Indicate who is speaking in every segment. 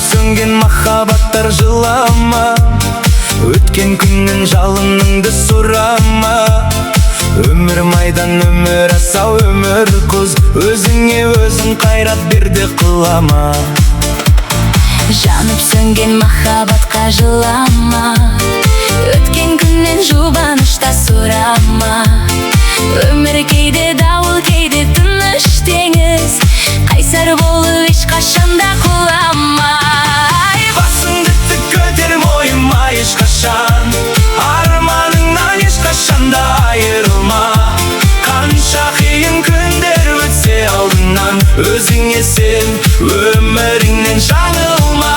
Speaker 1: сөнген махаббаттар жылама, өткен күннің жалыныңды сұрама. Өмір майдан, өмір асау, өмір құз, өзіңе өзің қайрат берді қылама.
Speaker 2: Жанып сөнген махаббатқа жылама, өткен күннен жұбанышта сұрама. Өмір кейде дауыл, кейде тыныш теңіз, қайсар болып ешқашанда құлама.
Speaker 1: Басыңды тік көтер, мойыма ешқашан, арманыңнан ешқашанда айырылма. Қанша қиын күндер өтсе алдыңнан, өзіңе сен, өміріңнен жаңылма.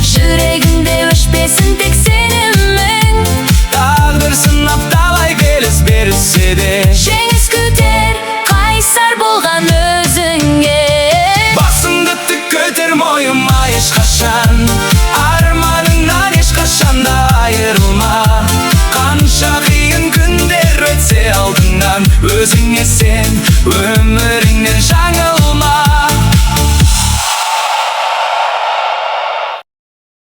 Speaker 2: Жүрегімде өшпесін тек сенімің,
Speaker 1: тағдыр сынап талай белес берсе де,
Speaker 2: жеңіс күтер қайсар болған өзіңе.
Speaker 1: басыңды тік көтер, мойыма ешқашан, арманыңнан ешқашанда айырылма. Қанша қиын күндер өтсе алдыңнан, өзіңе сен, өміріңнен